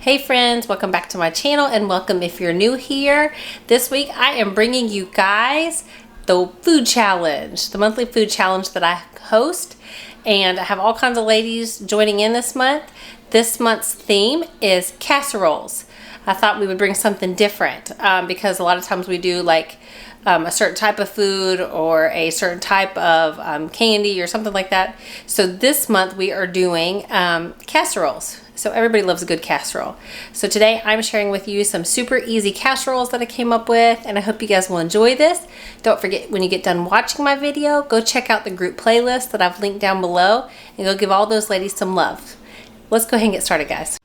Hey friends, welcome back to my channel and welcome if you're new here. This week I am bringing you guys the food challenge, the monthly food challenge that I host, and I have all kinds of ladies joining in this month. This month's theme is casseroles. I thought we would bring something different because a lot of times we do like a certain type of food or a certain type of candy or something like that. So this month we are doing casseroles. So everybody loves a good casserole. So today I'm sharing with you some super easy casseroles that I came up with, and I hope you guys will enjoy this. Don't forget, when you get done watching my video, go check out the group playlist that I've linked down below and go give all those ladies some love. Let's go ahead and get started, guys.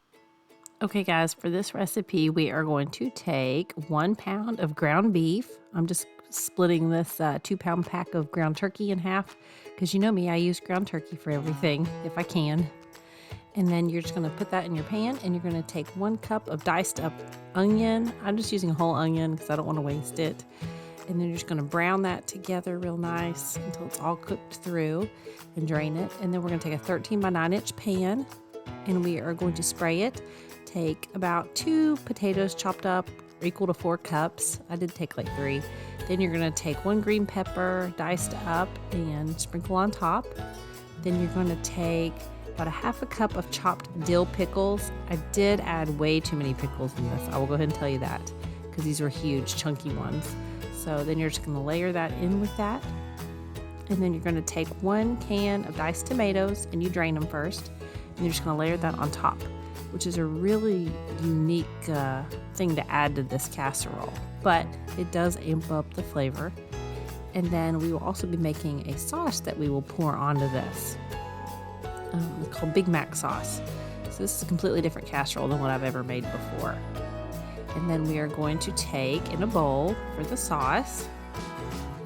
Okay guys, for this recipe we are going to take 1 pound of ground beef. I'm just splitting this 2-pound pack of ground turkey in half because you know me, I use ground turkey for everything if I can. And then you're just going to put that in your pan, and you're going to take 1 cup of diced up onion. I'm just using a whole onion because I don't want to waste it. And then you're just going to brown that together real nice until it's all cooked through and drain it. And then we're going to take a 13 by 9 inch pan, and we are going to spray it. Take about 2 potatoes chopped up equal to 4 cups. I did take like 3. Then you're going to take 1 green pepper diced up and sprinkle on top. Then you're going to take about a half a cup of chopped dill pickles. I did add way too many pickles in this. I will go ahead and tell you that because these were huge, chunky ones. So then you're just going to layer that in with that. And then you're going to take 1 can of diced tomatoes, and you drain them first. And you're just going to layer that on top, which is a really unique thing to add to this casserole. But it does amp up the flavor. And then we will also be making a sauce that we will pour onto this. It's called Big Mac sauce. So this is a completely different casserole than what I've ever made before. And then we are going to take in a bowl for the sauce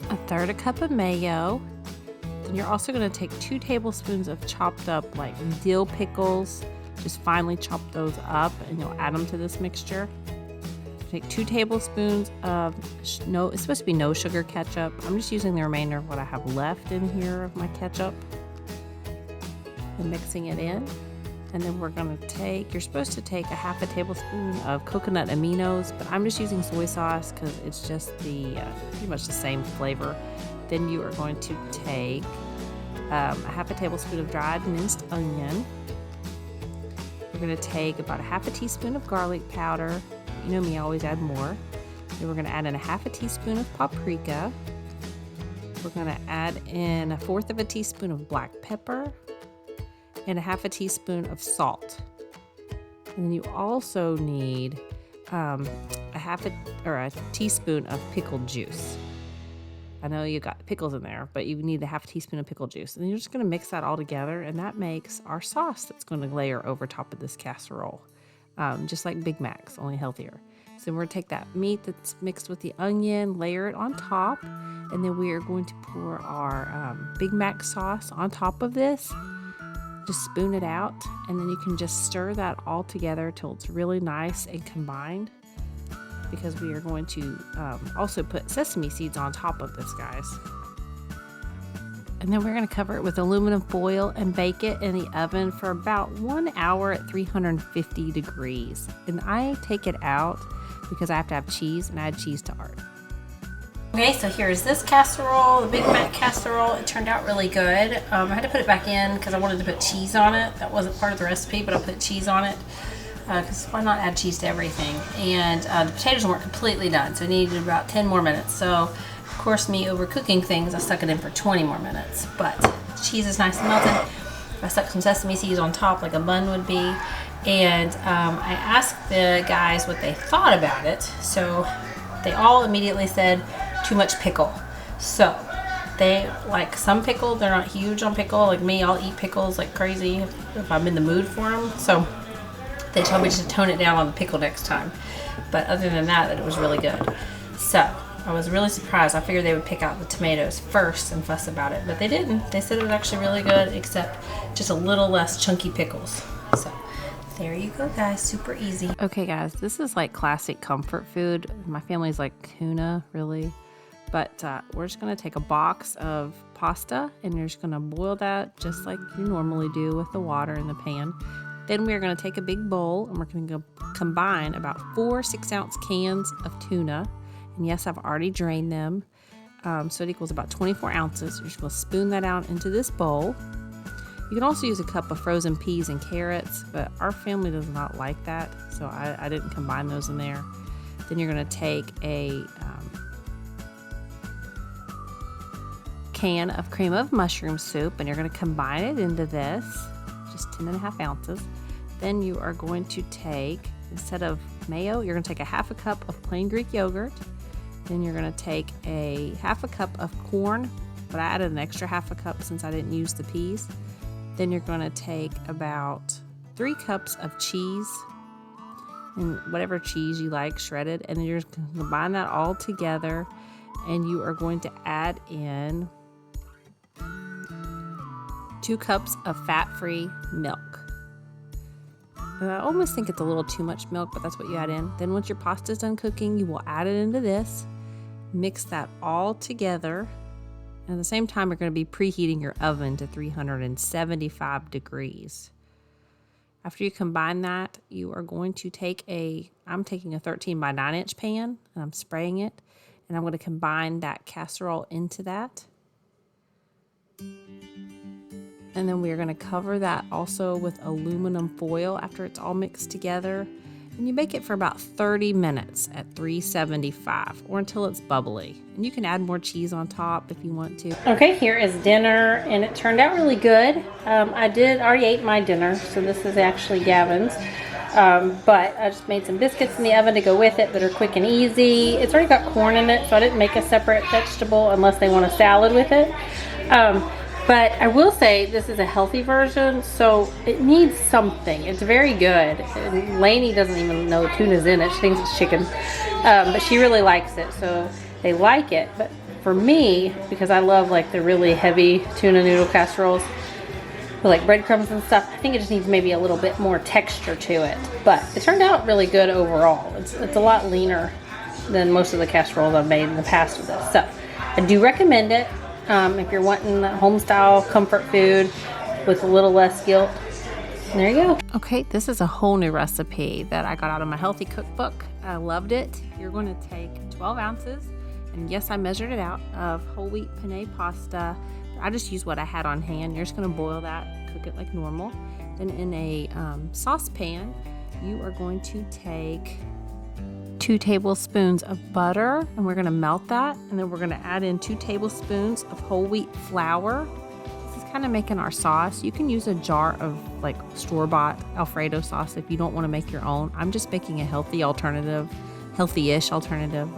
1/3 cup of mayo. Then you're also going to take 2 tablespoons of chopped up like dill pickles. Just finely chop those up, and you'll add them to this mixture. Take 2 tablespoons of it's supposed to be no sugar ketchup. I'm just using the remainder of what I have left in here of my ketchup and mixing it in. And then we're going to take, you're supposed to take a half a tablespoon of coconut aminos, but I'm just using soy sauce because it's just the pretty much the same flavor. Then you are going to take a half a tablespoon of dried minced onion. We're going to take about a half a teaspoon of garlic powder. You know me, I always add more. Then we're going to add in a half a teaspoon of paprika. We're going to add in 1/4 teaspoon of black pepper and a half a teaspoon of salt. And then you also need a teaspoon of pickled juice. I know you got pickles in there, but you need a half a teaspoon of pickle juice. And you're just going to mix that all together, and that makes our sauce that's going to layer over top of this casserole. Just like Big Mac's, only healthier. So we're going to take that meat that's mixed with the onion, layer it on top, and then we are going to pour our Big Mac sauce on top of this. Just spoon it out, and then you can just stir that all together till it's really nice and combined, because we are going to also put sesame seeds on top of this, guys. And then we're going to cover it with aluminum foil and bake it in the oven for about 1 hour at 350 degrees. And I take it out because I have to have cheese, and I add cheese to art. Okay, so here's this casserole, the Big Mac casserole. It turned out really good. I had to put it back in because I wanted to put cheese on it. That wasn't part of the recipe, but I put cheese on it because why not add cheese to everything? And the potatoes weren't completely done, so it needed about 10 more minutes. So, of course, me overcooking things, I stuck it in for 20 more minutes. But the cheese is nice and melted. I stuck some sesame seeds on top like a bun would be. And I asked the guys what they thought about it. So they all immediately said, too much pickle. So they like some pickle. They're not huge on pickle. Like me, I'll eat pickles like crazy if I'm in the mood for them. So they told me to tone it down on the pickle next time. But other than that it was really good. So I was really surprised. I figured they would pick out the tomatoes first and fuss about it, but they didn't. They said it was actually really good, except just a little less chunky pickles. So there you go, guys. Super easy. Okay, guys, this is like classic comfort food. My family's like tuna, really. But we're just going to take a box of pasta, and you're just going to boil that just like you normally do with the water in the pan. Then we're going to take a big bowl and we're going to combine about 4 6-ounce cans of tuna. And yes, I've already drained them. So it equals about 24 ounces. You're just going to spoon that out into this bowl. You can also use a cup of frozen peas and carrots, but our family does not like that, so I didn't combine those in there. Then you're going to take a can of cream of mushroom soup, and you're going to combine it into this, just 10.5 ounces. Then you are going to take, instead of mayo, you're going to take a half a cup of plain Greek yogurt. Then you're going to take a half a cup of corn, but I added an extra half a cup since I didn't use the peas. Then you're going to take about 3 cups of cheese, and whatever cheese you like, shredded, and then you're just going to combine that all together, and you are going to add in 2 cups of fat-free milk. And I almost think it's a little too much milk, but that's what you add in. Then once your pasta's done cooking, you will add it into this, mix that all together. And at the same time, you're going to be preheating your oven to 375 degrees. After you combine that, you are going to take I'm taking a 13 by 9 inch pan and I'm spraying it. And I'm going to combine that casserole into that. And then we are going to cover that also with aluminum foil after it's all mixed together. And you bake it for about 30 minutes at 375 or until it's bubbly. And you can add more cheese on top if you want to. Okay, here is dinner, and it turned out really good. I already ate my dinner, so this is actually Gavin's. But I just made some biscuits in the oven to go with it that are quick and easy. It's already got corn in it, so I didn't make a separate vegetable unless they want a salad with it. But I will say this is a healthy version, so it needs something. It's very good. And Lainey doesn't even know tuna's in it. She thinks it's chicken. But she really likes it, so they like it. But for me, because I love like the really heavy tuna noodle casseroles with like breadcrumbs and stuff, I think it just needs maybe a little bit more texture to it. But it turned out really good overall. It's a lot leaner than most of the casseroles I've made in the past with this. So I do recommend it. If you're wanting that home-style comfort food with a little less guilt, there you go. Okay, this is a whole new recipe that I got out of my healthy cookbook. I loved it. You're going to take 12 ounces, and yes, I measured it out, of whole wheat penne pasta. I just used what I had on hand. You're just going to boil that, cook it like normal. Then in a saucepan, you are going to take 2 tablespoons of butter, and we're going to melt that, and then we're going to add in 2 tablespoons of whole wheat flour. This is kind of making our sauce. You can use a jar of like store-bought Alfredo sauce if you don't want to make your own. I'm just making a healthy-ish alternative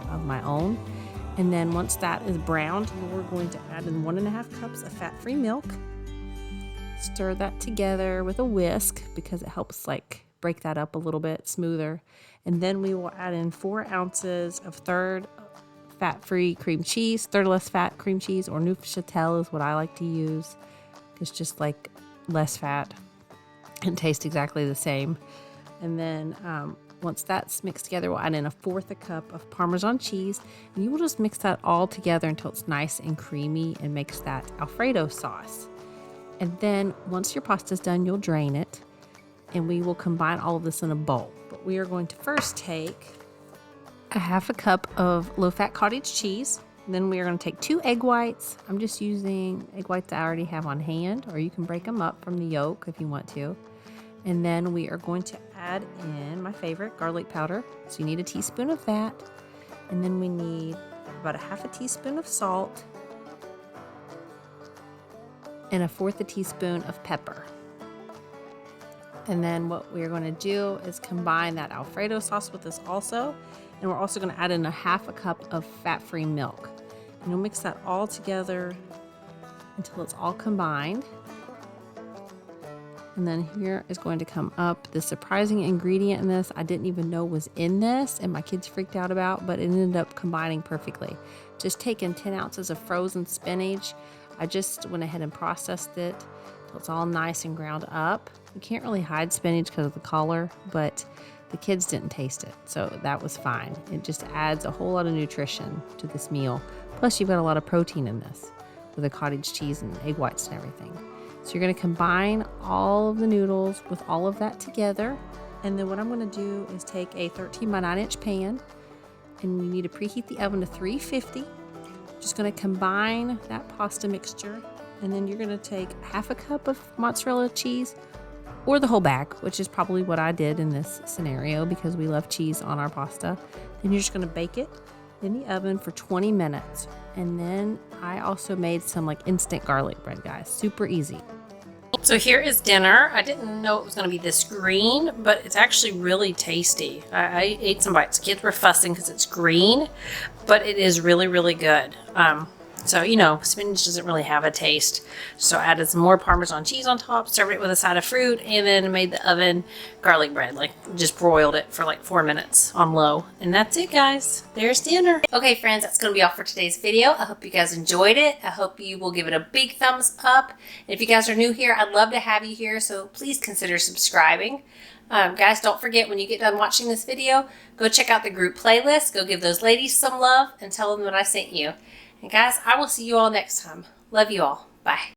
of my own. And then once that is browned, we're going to add in 1.5 cups of fat-free milk. Stir that together with a whisk because it helps like break that up a little bit smoother. And then we will add in 4 ounces of third fat-free cream cheese, third less fat cream cheese, or Neufchâtel is what I like to use. It's just like less fat and tastes exactly the same. And then once that's mixed together, we'll add in 1/4 cup of Parmesan cheese, and you will just mix that all together until it's nice and creamy and makes that Alfredo sauce. And then once your pasta's done, you'll drain it, and we will combine all of this in a bowl. But we are going to first take 1/2 cup of low-fat cottage cheese. Then we are going to take 2 egg whites. I'm just using egg whites I already have on hand, or you can break them up from the yolk if you want to. And then we are going to add in my favorite, garlic powder. So you need a teaspoon of that. And then we need about 1/2 teaspoon of salt and 1/4 teaspoon of pepper. And then what we're going to do is combine that Alfredo sauce with this also. And we're also going to add in 1/2 cup of fat-free milk. And you'll mix that all together until it's all combined. And then here is going to come up the surprising ingredient in this I didn't even know was in this, and my kids freaked out about, but it ended up combining perfectly. Just taking 10 ounces of frozen spinach. I just went ahead and processed it till it's all nice and ground up. You can't really hide spinach because of the collar, but the kids didn't taste it, so that was fine. It just adds a whole lot of nutrition to this meal. Plus, you've got a lot of protein in this with the cottage cheese and egg whites and everything. So you're going to combine all of the noodles with all of that together. And then what I'm going to do is take a 13 by 9 inch pan, and you need to preheat the oven to 350. Just going to combine that pasta mixture, and then you're going to take half a cup of mozzarella cheese, or the whole bag, which is probably what I did in this scenario because we love cheese on our pasta. Then you're just going to bake it in the oven for 20 minutes. And then I also made some like instant garlic bread, guys. Super easy. So here is dinner. I didn't know it was going to be this green, but it's actually really tasty. I ate some bites. Kids were fussing because it's green, but it is really, really good. So, you know, spinach doesn't really have a taste. So I added some more Parmesan cheese on top, served it with a side of fruit, and then made the oven garlic bread. Like, just broiled it for like 4 minutes on low. And that's it, guys. There's dinner. Okay, friends, that's going to be all for today's video. I hope you guys enjoyed it. I hope you will give it a big thumbs up. And if you guys are new here, I'd love to have you here. So please consider subscribing. Guys, don't forget, when you get done watching this video, go check out the group playlist. Go give those ladies some love and tell them that I sent you. And guys, I will see you all next time. Love you all. Bye.